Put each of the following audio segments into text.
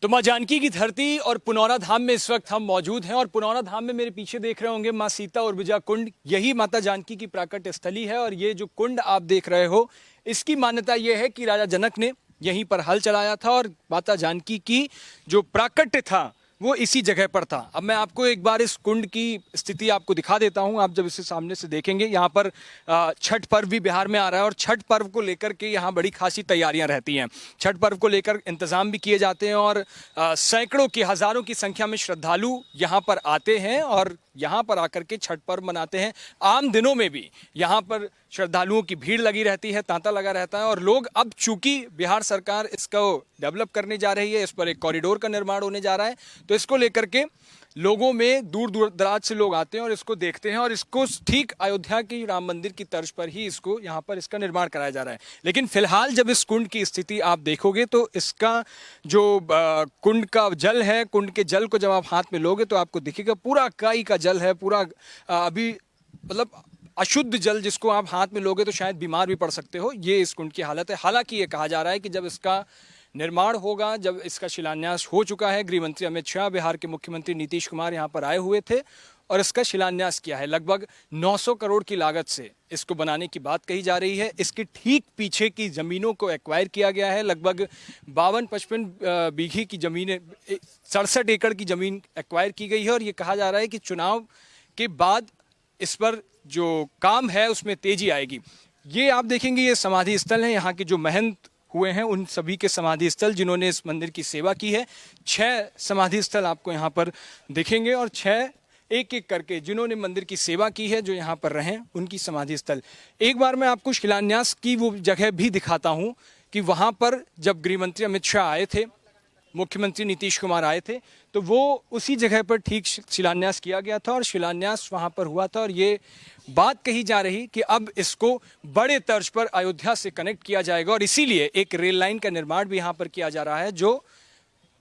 तो माँ जानकी की धरती और पुनौरा धाम में इस वक्त हम मौजूद हैं और पुनौरा धाम में मेरे पीछे देख रहे होंगे माँ सीता और विजय कुंड। यही माता जानकी की प्राकट्य स्थली है और ये जो कुंड आप देख रहे हो इसकी मान्यता ये है कि राजा जनक ने यहीं पर हल चलाया था और माता जानकी की जो प्राकट्य था वो इसी जगह पर था। अब मैं आपको एक बार इस कुंड की स्थिति आपको दिखा देता हूं। आप जब इसे सामने से देखेंगे, यहाँ पर छठ पर्व भी बिहार में आ रहा है और छठ पर्व को लेकर के यहाँ बड़ी खासी तैयारियां रहती हैं। छठ पर्व को लेकर इंतजाम भी किए जाते हैं और सैकड़ों की हजारों की संख्या में श्रद्धालु यहाँ पर आते हैं और यहाँ पर आकर के छठ पर्व मनाते हैं। आम दिनों में भी यहाँ पर श्रद्धालुओं की भीड़ लगी रहती है, तांता लगा रहता है और लोग, अब चूंकि बिहार सरकार इसको डेवलप करने जा रही है, इस पर एक कॉरिडोर का निर्माण होने जा रहा है, तो इसको लेकर के लोगों में दूर दूर दराज से लोग आते हैं और इसको देखते हैं और इसको ठीक अयोध्या की राम मंदिर की तर्ज पर ही इसको यहाँ पर इसका निर्माण कराया जा रहा है। लेकिन फिलहाल जब इस कुंड की स्थिति आप देखोगे तो इसका जो कुंड का जल है, कुंड के जल को जब आप हाथ में लोगे तो आपको दिखेगा पूरा काई का जल है, पूरा अभी मतलब अशुद्ध जल, जिसको आप हाथ में लोगे तो शायद बीमार भी पड़ सकते हो। ये इस कुंड की हालत है। हालांकि ये कहा जा रहा है कि जब इसका निर्माण होगा, जब इसका शिलान्यास हो चुका है, गृह मंत्री अमित शाह, बिहार के मुख्यमंत्री नीतीश कुमार यहाँ पर आए हुए थे और इसका शिलान्यास किया है। लगभग 900 करोड़ की लागत से इसको बनाने की बात कही जा रही है। इसके ठीक पीछे की ज़मीनों को एक्वायर किया गया है। लगभग 52-55 बीघे की ज़मीन, 67 एकड़ की ज़मीन एक्वायर की गई है और ये कहा जा रहा है कि चुनाव के बाद इस पर जो काम है उसमें तेजी आएगी। ये आप देखेंगे, ये समाधि स्थल है, यहाँ के जो महंत हुए हैं उन सभी के समाधि स्थल जिन्होंने इस मंदिर की सेवा की है। 6 समाधि स्थल आपको यहाँ पर दिखेंगे और 6 एक एक करके जिन्होंने मंदिर की सेवा की है, जो यहाँ पर रहे, उनकी समाधि स्थल। एक बार मैं आपको शिलान्यास की वो जगह भी दिखाता हूँ कि वहाँ पर जब गृह मंत्री अमित शाह आए थे, मुख्यमंत्री नीतीश कुमार आए थे, तो वो उसी जगह पर ठीक शिलान्यास किया गया था और शिलान्यास वहाँ पर हुआ था और ये बात कही जा रही कि अब इसको बड़े तर्ज पर अयोध्या से कनेक्ट किया जाएगा और इसीलिए एक रेल लाइन का निर्माण भी यहाँ पर किया जा रहा है जो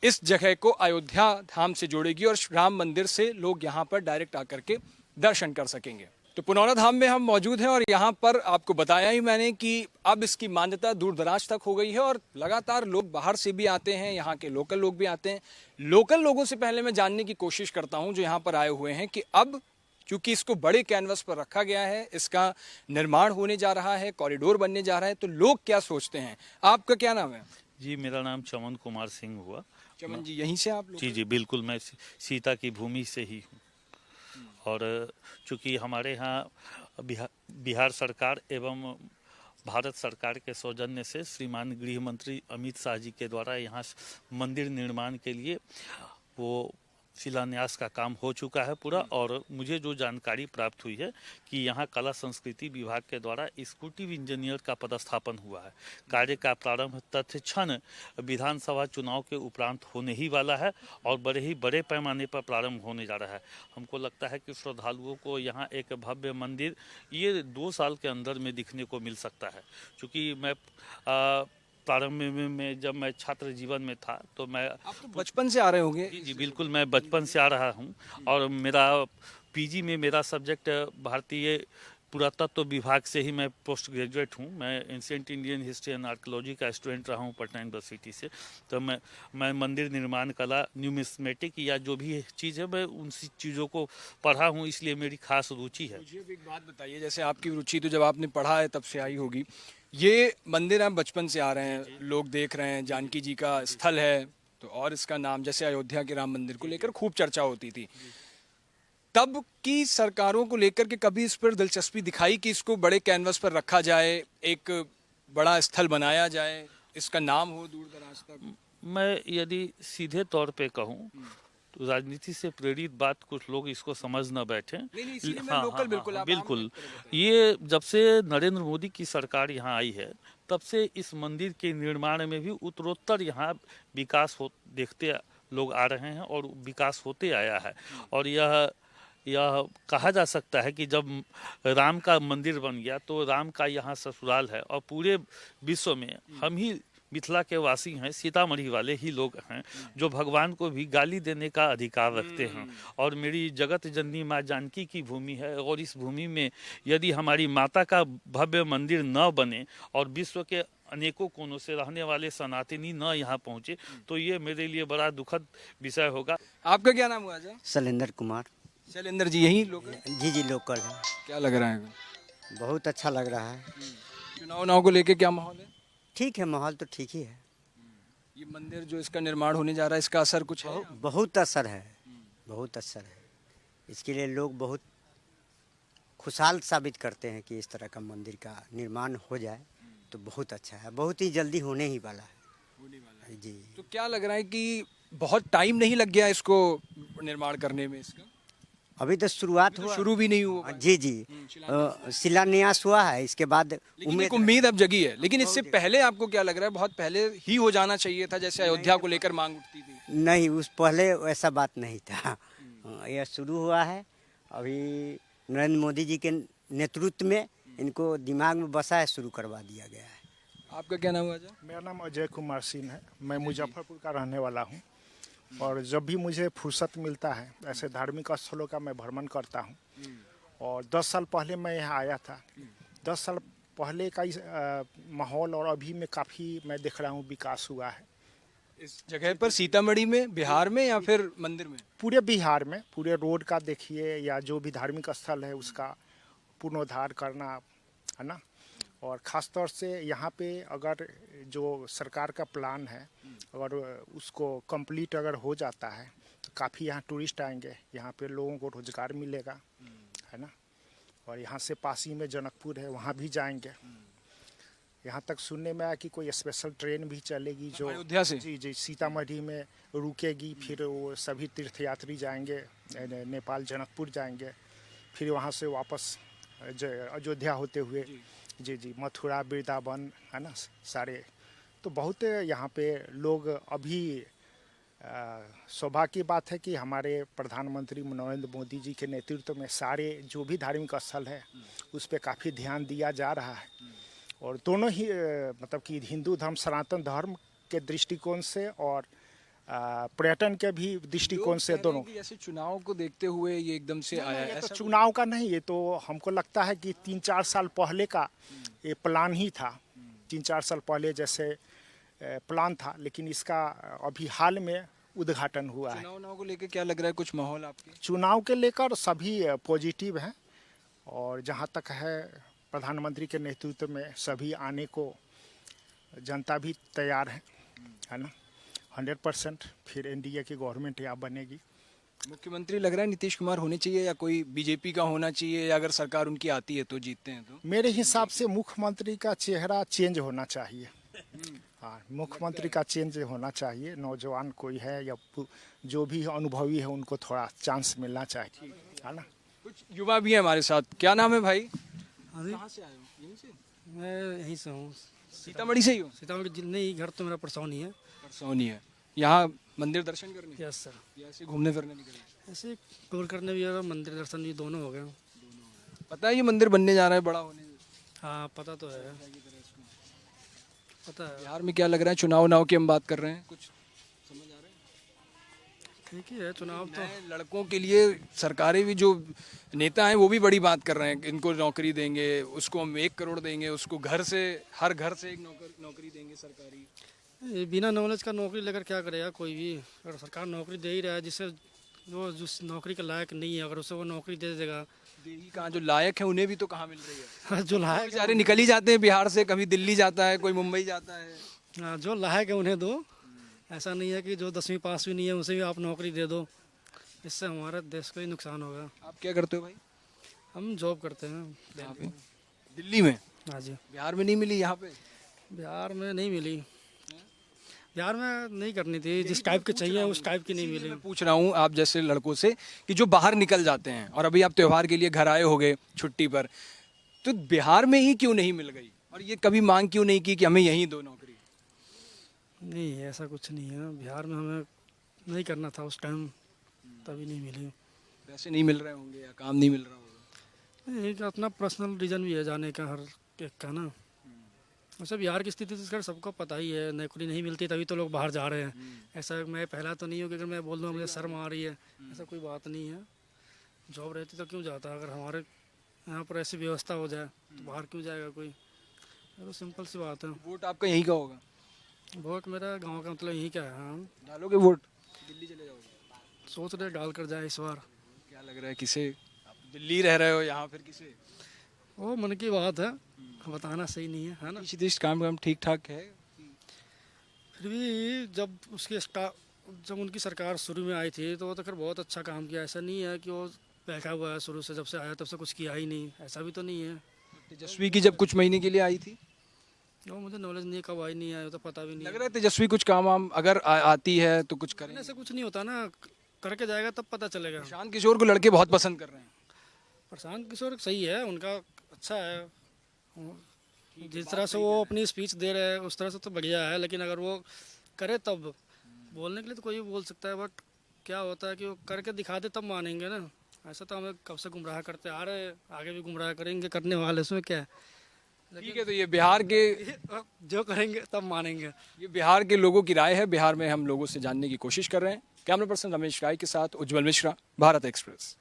इस जगह को अयोध्या धाम से जोड़ेगी और राम मंदिर से लोग यहाँ पर डायरेक्ट आकर के दर्शन कर सकेंगे। तो पुनौरा धाम में हम मौजूद हैं और यहाँ पर आपको बताया ही मैंने कि अब इसकी मान्यता दूर दराज तक हो गई है और लगातार लोग बाहर से भी आते हैं, यहाँ के लोकल लोग भी आते हैं। लोकल लोगों से पहले मैं जानने की कोशिश करता हूँ जो यहाँ पर आए हुए हैं कि अब क्योंकि इसको बड़े कैनवस पर रखा गया है, इसका निर्माण होने जा रहा है, कॉरिडोर बनने जा रहा है, तो लोग क्या सोचते हैं। आपका क्या नाम है? जी, मेरा नाम चमन कुमार सिंह हुआ। चमन जी, यहीं से आप लोग? जी जी बिल्कुल, मैं सीता की भूमि से ही हूँ और चूँकि हमारे यहाँ बिहार सरकार एवं भारत सरकार के सौजन्य से श्रीमान गृह मंत्री अमित शाह जी के द्वारा यहाँ मंदिर निर्माण के लिए वो शिलान्यास का काम हो चुका है पूरा। और मुझे जो जानकारी प्राप्त हुई है कि यहाँ कला संस्कृति विभाग के द्वारा एक्जीक्यूटिव इंजीनियर का पदस्थापन हुआ है। कार्य का प्रारंभ तत्क्षण विधानसभा चुनाव के उपरांत होने ही वाला है और बड़े पैमाने पर प्रारंभ होने जा रहा है। हमको लगता है कि श्रद्धालुओं को यहाँ एक भव्य मंदिर ये 2 साल के अंदर में दिखने को मिल सकता है। चूँकि मैं प्रारंभ में जब मैं छात्र जीवन में था तो मैं, आप तो बचपन से आ रहे होंगे? जी बिल्कुल, मैं बचपन से आ रहा हूँ और मेरा पीजी में मेरा सब्जेक्ट भारतीय पुरातत्व विभाग से ही मैं पोस्ट ग्रेजुएट हूँ। मैं ancient Indian history and archaeology का स्टूडेंट रहा हूँ पटना यूनिवर्सिटी से। तो मैं मंदिर निर्माण कला, न्यूमिस्मेटिक या जो भी चीज़ है, मैं उन चीज़ों को पढ़ा हूँ, इसलिए मेरी खास रुचि है। मुझे एक बात बताइए, जैसे आपकी रुचि तो जब आपने पढ़ा है तब से आई होगी, ये मंदिर आप बचपन से आ रहे हैं, लोग देख रहे हैं, जानकी जी का स्थल है तो, और इसका नाम जैसे अयोध्या के राम मंदिर को लेकर खूब चर्चा होती थी, तब की सरकारों को लेकर के कभी इस पर दिलचस्पी दिखाई कि इसको बड़े कैनवस पर रखा जाए, एक बड़ा स्थल बनाया जाए, इसका नाम हो दूर दराज तक? मैं यदि सीधे तौर पे कहूँ तो राजनीति से प्रेरित बात कुछ लोग इसको समझ न बैठे। बिल्कुल। ये जब से नरेंद्र मोदी की सरकार यहाँ आई है तब से इस मंदिर के निर्माण में भी उत्तरोत्तर यहाँ विकास देखते लोग आ रहे हैं और विकास होते आया है। और यह कहा जा सकता है कि जब राम का मंदिर बन गया तो राम का यहाँ ससुराल है और पूरे विश्व में हम ही मिथिला के वासी हैं, सीतामढ़ी वाले ही लोग हैं जो भगवान को भी गाली देने का अधिकार रखते हैं। और मेरी जगत जननी माँ जानकी की भूमि है और इस भूमि में यदि हमारी माता का भव्य मंदिर न बने और विश्व के अनेकों कोनों से रहने वाले सनातनी न यहाँ पहुँचे तो ये मेरे लिए बड़ा दुखद विषय होगा। आपका क्या नाम हुआ जी? शैलेंद्र कुमार। शैलेंद्र जी, यही लोग हैं? जी जी, लोकल है। क्या लग रहा है? बहुत अच्छा लग रहा है। चुनाव को लेके क्या माहौल है? ठीक है, माहौल तो ठीक ही है। ये मंदिर जो इसका निर्माण होने जा रहा है, इसका असर कुछ है? बहुत असर है, बहुत असर है। इसके लिए लोग बहुत खुशहाल साबित करते हैं कि इस तरह का मंदिर का निर्माण हो जाए तो बहुत अच्छा है। बहुत ही जल्दी होने ही वाला है जी। तो क्या लग रहा है कि बहुत टाइम नहीं लग गया इसको निर्माण करने में? इसका अभी तो शुरुआत तो हुआ। शुरू भी नहीं हुआ। जी जी, शिलान्यास हुआ है। इसके बाद लेकिन एक उम्मीद अब जगी है। लेकिन इससे पहले आपको क्या लग रहा है, बहुत पहले ही हो जाना चाहिए था, जैसे अयोध्या को लेकर मांग उठती थी? नहीं, उस पहले ऐसा बात नहीं था। यह शुरू हुआ है अभी नरेंद्र मोदी जी के नेतृत्व में। इनको दिमाग में बसा है, शुरू करवा दिया गया है। आपका क्या नाम हुआ? मेरा नाम अजय कुमार सिंह है। मैं मुजफ्फरपुर का रहने वाला हूँ और जब भी मुझे फुर्सत मिलता है ऐसे धार्मिक स्थलों का मैं भ्रमण करता हूँ। और 10 साल पहले मैं यहाँ आया था। 10 साल पहले का माहौल और अभी में काफ़ी मैं देख रहा हूँ विकास हुआ है। इस जगह पर सीतामढ़ी में, बिहार में, या फिर मंदिर में? पूरे बिहार में, पूरे रोड का देखिए या जो भी धार्मिक स्थल है उसका पुनरुद्धार करना है ना। और ख़ास तौर से यहाँ पे अगर जो सरकार का प्लान है अगर उसको कंप्लीट अगर हो जाता है तो काफ़ी यहाँ टूरिस्ट आएंगे, यहाँ पे लोगों को रोज़गार मिलेगा, है ना। और यहाँ से पास ही में जनकपुर है, वहाँ भी जाएंगे। यहाँ तक सुनने में आया कि कोई स्पेशल ट्रेन भी चलेगी जो अयोध्या से? जी जी, सीतामढ़ी में रुकेगी। फिर वो सभी तीर्थयात्री जाएंगे, नेपाल जनकपुर जाएंगे, फिर वहाँ से वापस अयोध्या होते हुए जी जी मथुरा, वृंदावन, है ना, सारे। तो बहुत यहाँ पे लोग अभी सौभाग्य की बात है कि हमारे प्रधानमंत्री नरेंद्र मोदी जी के नेतृत्व में सारे जो भी धार्मिक स्थल है उस पर काफ़ी ध्यान दिया जा रहा है। और दोनों ही मतलब कि हिंदू धर्म, सनातन धर्म के दृष्टिकोण से और पर्यटन के भी दृष्टिकोण से दोनों। जैसे चुनाव को देखते हुए ये एकदम से आया है? ये तो चुनाव का नहीं, ये तो हमको लगता है कि 3-4 साल पहले का ये प्लान ही था। 3-4 साल पहले जैसे प्लान था, लेकिन इसका अभी हाल में उद्घाटन हुआ है। चुनाव को लेकर क्या लग रहा है, कुछ माहौल आपके? चुनाव के लेकर सभी पॉजिटिव हैं और जहाँ तक है प्रधानमंत्री के नेतृत्व में सभी आने को जनता भी तैयार है ना। 100% फिर एनडीए की गवर्नमेंट यहाँ बनेगी। मुख्यमंत्री लग रहा है नीतीश कुमार होने चाहिए या कोई बीजेपी का होना चाहिए, या अगर सरकार उनकी आती है तो जीतते हैं तो? मेरे हिसाब से मुख्यमंत्री का चेहरा चेंज होना चाहिए। हाँ, मुख्यमंत्री का चेंज होना चाहिए। नौजवान कोई है या जो भी अनुभवी है उनको थोड़ा चांस मिलना चाहिए, है ना। कुछ युवा भी है हमारे साथ। क्या नाम है भाई? कहाँ से आए हो? यहीं से? मैं यहीं से हूँ। सीतामढ़ी से ही हो? सीतामढ़ी जिले नहीं, घर तो मेरा परसौनी है। परसौनी है। यहाँ मंदिर दर्शन करने? Yes sir. या ऐसे घूमने फिरने निकले? ऐसे टूर करने भी और मंदिर दर्शन भी दोनों हो गए। पता है ये मंदिर बनने जा रहा है, बड़ा होने? हाँ पता तो है, पता है। बिहार में क्या लग रहा है, चुनाव की हम बात कर रहे हैं, कुछ समझ आ रहा है? ठीक ही है चुनाव तो। नए लड़कों के लिए सरकारें भी, जो नेता हैं वो भी बड़ी बात कर रहे हैं, इनको नौकरी देंगे, उसको हम 1 करोड़ देंगे, उसको घर से, हर घर से एक नौकरी देंगे सरकारी। ये बिना नॉलेज का नौकरी लेकर क्या करेगा कोई भी। अगर सरकार नौकरी दे ही रहा है, जिससे वो जिस नौकरी के लायक नहीं है अगर उसे वो नौकरी दे देगा। देही कहाँ, जो लायक है उन्हें भी तो कहाँ मिल रही है? जो लायक है, बेचारे निकल ही जाते हैं बिहार से, कभी दिल्ली जाता है, कोई मुंबई जाता है। हाँ, जो लायक है उन्हें दो। ऐसा नहीं है कि जो 10वीं पास भी नहीं है उसे भी आप नौकरी दे दो। इससे हमारे देश को ही नुकसान होगा। आप क्या करते हो भाई? हम जॉब करते हैं यहाँ पे दिल्ली में? हाँ जी। बिहार में नहीं मिली यहाँ पे? बिहार में नहीं मिली, बिहार में नहीं करनी थी, जिस टाइप के चाहिए उस टाइप की नहीं मिली। मैं पूछ रहा हूँ आप जैसे लड़कों से कि जो बाहर निकल जाते हैं, और अभी आप त्योहार के लिए घर आए होगे छुट्टी पर, तो बिहार में ही क्यों नहीं मिल गई, और ये कभी मांग क्यों नहीं की कि हमें यहीं दो नौकरी? नहीं, ऐसा कुछ नहीं है। बिहार में हमें नहीं करना था उस टाइम, तभी नहीं मिली। पैसे नहीं मिल रहे होंगे या काम नहीं मिल रहा होगा? नहीं, एक अपना पर्सनल रीज़न भी है जाने का हर एक का ना। वैसे बिहार की स्थिति तो सबको पता ही है, नौकरी नहीं मिलती तभी तो लोग बाहर जा रहे हैं। ऐसा मैं पहला तो नहीं हूँ कि अगर मैं बोल दूँ मुझे शर्म आ रही है, ऐसा कोई बात नहीं है। जॉब रहती तो क्यों जाता, अगर हमारे यहाँ पर ऐसी व्यवस्था हो जाए तो बाहर क्यों जाएगा कोई। ये तो सिंपल सी बात है। वोट आपका यहीं का होगा? वोट मेरा गांव का मतलब यहीं का है। हाँ, डालोगे वोट? दिल्ली चले जाओगे? सोच रहे डाल कर जाए इस बार। क्या लग रहा है किसे? आप दिल्ली रह रहे हो, यहाँ फिर किसे? वो मन की बात है, बताना सही नहीं है ना। नीतीश काम ठीक ठाक है? फिर भी जब उनकी सरकार शुरू में आई थी तो वो तो खैर बहुत अच्छा काम किया। ऐसा नहीं है कि वो बैठा हुआ है शुरू से, जब से आया तब से कुछ किया ही नहीं, ऐसा भी तो नहीं है। तेजस्वी की जब कुछ महीने के लिए आई थी, वो मुझे नॉलेज नहीं है, कब आई नहीं आई वो तो पता भी नहीं लग रहा है तेजस्वी कुछ काम वाम अगर आती है तो कुछ करें। ऐसा कुछ नहीं होता ना, करके जाएगा तब पता चलेगा। प्रशांत किशोर को लड़के बहुत पसंद कर रहे हैं। प्रशांत किशोर सही है, उनका अच्छा है। जिस तरह से वो अपनी स्पीच दे रहे हैं उस तरह से तो बढ़िया है, लेकिन अगर वो करे तब, बोलने के लिए तो कोई भी बोल सकता है, बट क्या होता है कि वो करके दिखा दे तब मानेंगे ना। ऐसा तो हमें कब से गुमराह करते आ रहे हैं, आगे भी गुमराह करेंगे, करने वाले इसमें क्या है। ठीक है, तो ये बिहार के जो करेंगे तब मानेंगे। ये बिहार के लोगों की राय है। बिहार में हम लोगों से जानने की कोशिश कर रहे हैं। कैमरा पर्सन रमेश राय के साथ उज्जवल मिश्रा, भारत एक्सप्रेस।